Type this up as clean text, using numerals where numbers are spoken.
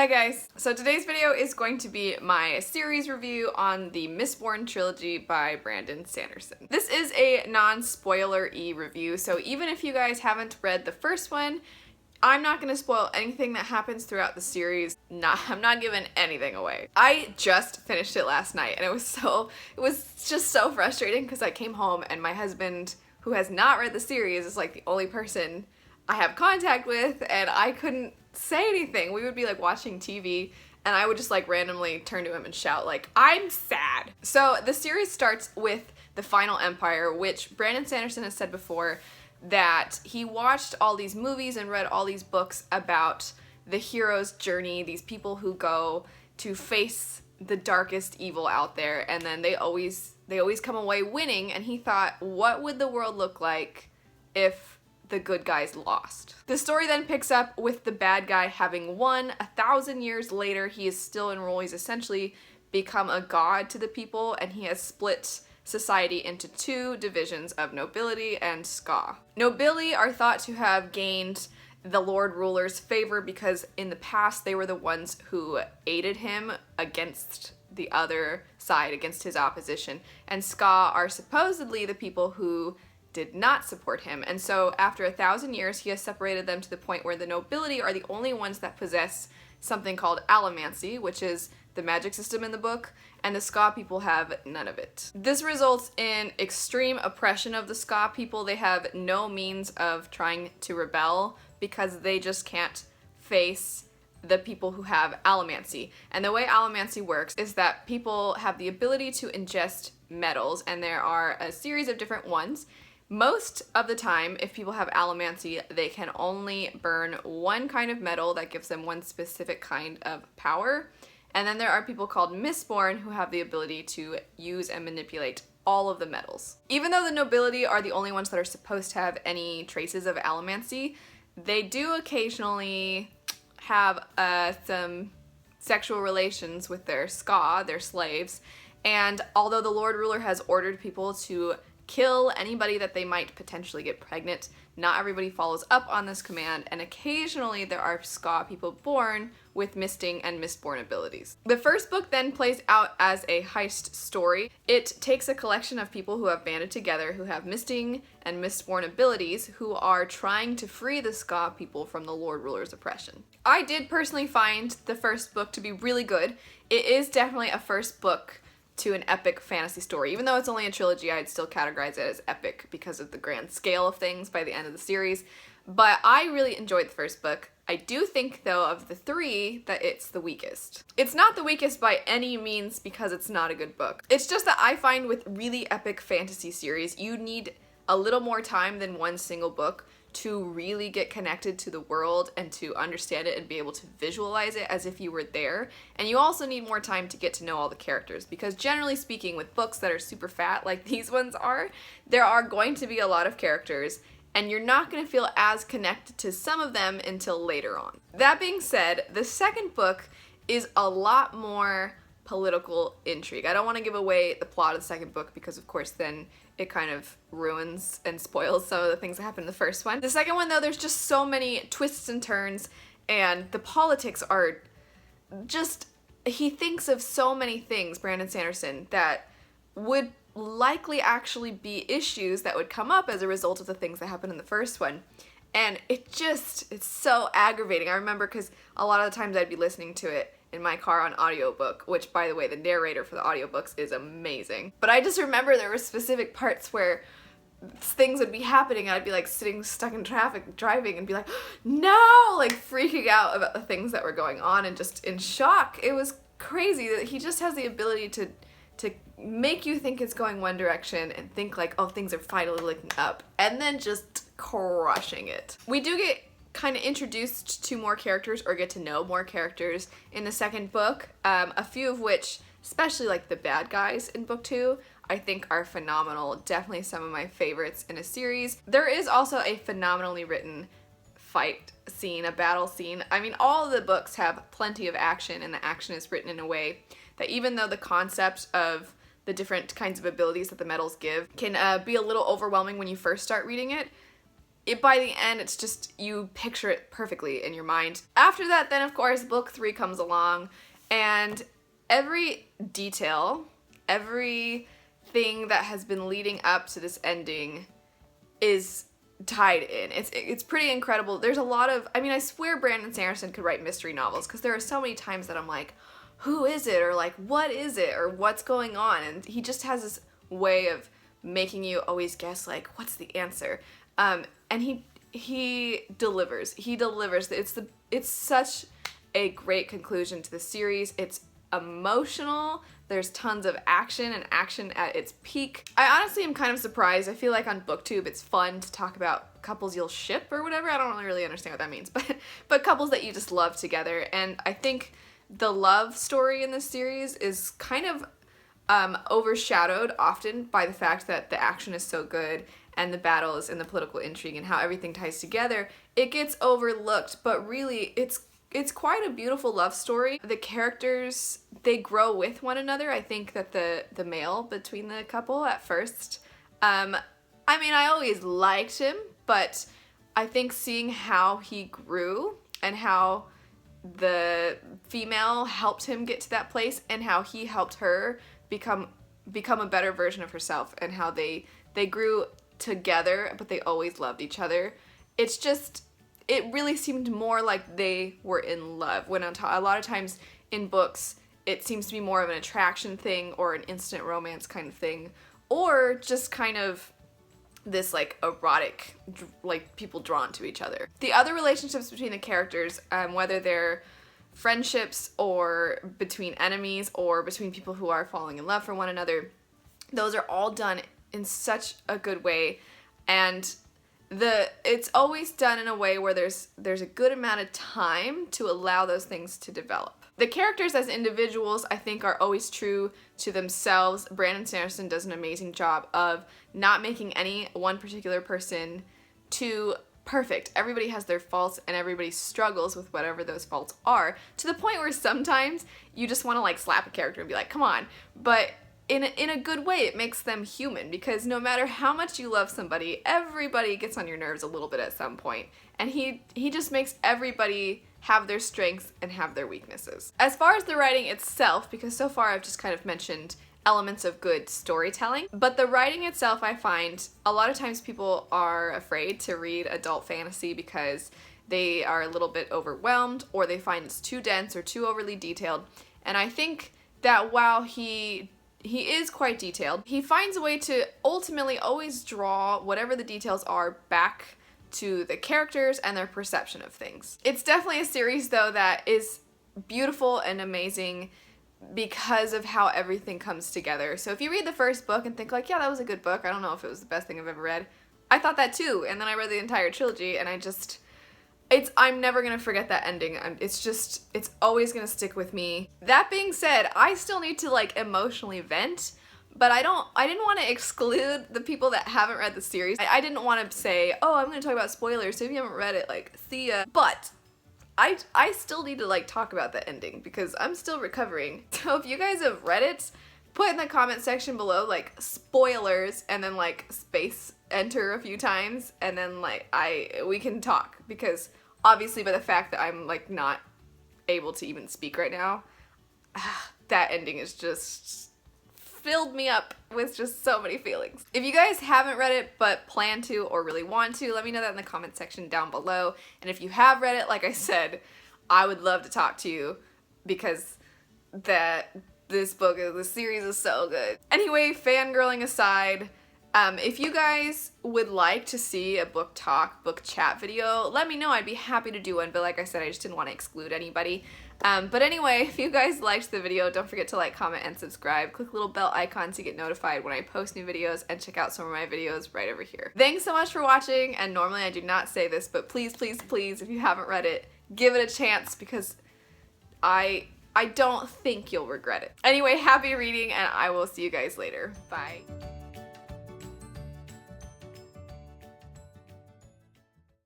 Hi guys! So today's video is going to be my series review on the Mistborn trilogy by Brandon Sanderson. This is a non-spoiler-y review, so even if you guys haven't read the first one, I'm not going to spoil anything that happens throughout the series. I'm not giving anything away. I just finished it last night and it was just so frustrating because I came home and my husband, who has not read the series, is like the only person I have contact with, and I couldn't say anything. We would be like watching TV and I would just like randomly turn to him and shout like, I'm sad. So the series starts with the Final Empire, which Brandon Sanderson has said before that he watched all these movies and read all these books about the hero's journey, these people who go to face the darkest evil out there, and then they always come away winning, and he thought, what would the world look like if the good guys lost? The story then picks up with the bad guy having won. 1,000 years later, he is still in rule. He's essentially become a god to the people, and he has split society into two divisions of nobility and ska. Nobility are thought to have gained the Lord Ruler's favor because in the past they were the ones who aided him against the other side, against his opposition, and ska are supposedly the people who did not support him. And so after 1,000 years, he has separated them to the point where the nobility are the only ones that possess something called allomancy, which is the magic system in the book, and the ska people have none of it. This results in extreme oppression of the ska people. They have no means of trying to rebel because they just can't face the people who have allomancy. And the way allomancy works is that people have the ability to ingest metals, and there are a series of different ones. Most of the time, if people have allomancy, they can only burn one kind of metal that gives them one specific kind of power. And then there are people called Mistborn who have the ability to use and manipulate all of the metals. Even though the nobility are the only ones that are supposed to have any traces of allomancy, they do occasionally have some sexual relations with their ska, their slaves. And although the Lord Ruler has ordered people to kill anybody that they might potentially get pregnant, not everybody follows up on this command, and occasionally there are ska people born with misting and mistborn abilities. The first book then plays out as a heist story. It takes a collection of people who have banded together, who have misting and mistborn abilities, who are trying to free the ska people from the Lord Ruler's oppression. I did personally find the first book to be really good. It is definitely a first book to an epic fantasy story. Even though it's only a trilogy, I'd still categorize it as epic because of the grand scale of things by the end of the series. But I really enjoyed the first book. I do think, though, of the three, that it's the weakest. It's not the weakest by any means because it's not a good book. It's just that I find with really epic fantasy series, you need a little more time than one single book to really get connected to the world and to understand it and be able to visualize it as if you were there. And you also need more time to get to know all the characters, because generally speaking, with books that are super fat like these ones are, there are going to be a lot of characters and you're not going to feel as connected to some of them until later on. That being said, the second book is a lot more political intrigue. I don't want to give away the plot of the second book because of course then it kind of ruins and spoils some of the things that happened in the first one. The second one, though, there's just so many twists and turns, and the politics are just, he thinks of so many things, Brandon Sanderson, that would likely actually be issues that would come up as a result of the things that happened in the first one. And it's so aggravating. I remember because a lot of the times I'd be listening to it in my car on audiobook, which, by the way, the narrator for the audiobooks is amazing. But I just remember there were specific parts where things would be happening and I'd be like sitting stuck in traffic driving and be like, no, like freaking out about the things that were going on and just in shock. It was crazy that he just has the ability to make you think it's going one direction and think like, oh, things are finally looking up, and then just crushing it. We do get kind of introduced to more characters, or get to know more characters in the second book, a few of which, especially like the bad guys in book 2, I think are phenomenal. Definitely some of my favorites in a series. There is also a phenomenally written fight scene, a battle scene. I mean, all of the books have plenty of action, and the action is written in a way that even though the concept of the different kinds of abilities that the metals give can be a little overwhelming when you first start reading it, by the end, it's just, you picture it perfectly in your mind. After that, then of course, book 3 comes along, and every detail, everything that has been leading up to this ending is tied in. It's pretty incredible. There's a lot of, I mean, I swear Brandon Sanderson could write mystery novels, because there are so many times that I'm like, who is it? Or like, what is it? Or what's going on? And he just has this way of making you always guess, like, what's the answer? And he delivers. He delivers. It's such a great conclusion to the series. It's emotional. There's tons of action, and action at its peak. I honestly am kind of surprised. I feel like on BookTube it's fun to talk about couples you'll ship or whatever. I don't really understand what that means, but couples that you just love together. And I think the love story in this series is kind of overshadowed often by the fact that the action is so good and the battles and the political intrigue and how everything ties together. It gets overlooked, but really it's quite a beautiful love story. The characters, they grow with one another. I think that the male between the couple at first, I mean, I always liked him, but I think seeing how he grew and how the female helped him get to that place and how he helped her become a better version of herself, and how they grew together, but they always loved each other. It's just, it really seemed more like they were in love, when a lot of times in books it seems to be more of an attraction thing or an instant romance kind of thing, or just kind of this like erotic, like people drawn to each other. The other relationships between the characters, whether they're friendships or between enemies or between people who are falling in love for one another, those are all done in such a good way, and it's always done in a way where there's a good amount of time to allow those things to develop. The characters as individuals, I think, are always true to themselves. Brandon Sanderson does an amazing job of not making any one particular person too perfect. Everybody has their faults, and everybody struggles with whatever those faults are, to the point where sometimes you just want to like slap a character and be like, come on. But in a good way, it makes them human, because no matter how much you love somebody, everybody gets on your nerves a little bit at some point, and he just makes everybody have their strengths and have their weaknesses. As far as the writing itself, because so far I've just kind of mentioned elements of good storytelling, but the writing itself, I find a lot of times people are afraid to read adult fantasy because they are a little bit overwhelmed, or they find it's too dense or too overly detailed. And I think that while he is quite detailed, he finds a way to ultimately always draw whatever the details are back to the characters and their perception of things. It's definitely a series, though, that is beautiful and amazing because of how everything comes together. So if you read the first book and think like, yeah, that was a good book, I don't know if it was the best thing I've ever read, I thought that too, and then I read the entire trilogy, and I'm never gonna forget that ending. It's always gonna stick with me. That being said, I still need to like emotionally vent, but I didn't want to exclude the people that haven't read the series. I didn't want to say, oh, I'm gonna talk about spoilers, so if you haven't read it, like, see ya. But I still need to like talk about the ending because I'm still recovering. So if you guys have read it, put in the comment section below like spoilers and then like space enter a few times, and then like we can talk, because obviously by the fact that I'm like not able to even speak right now, that ending is just filled me up with just so many feelings. If you guys haven't read it but plan to or really want to, let me know that in the comment section down below. And if you have read it, like I said, I would love to talk to you, because this series is so good. Anyway, fangirling aside, if you guys would like to see a book chat video, let me know. I'd be happy to do one, but like I said, I just didn't want to exclude anybody. But anyway, if you guys liked the video, don't forget to like, comment, and subscribe. Click the little bell icon to get notified when I post new videos, and check out some of my videos right over here. Thanks so much for watching, and normally I do not say this, but please, please, please, if you haven't read it, give it a chance, because I don't think you'll regret it. Anyway, happy reading, and I will see you guys later. Bye.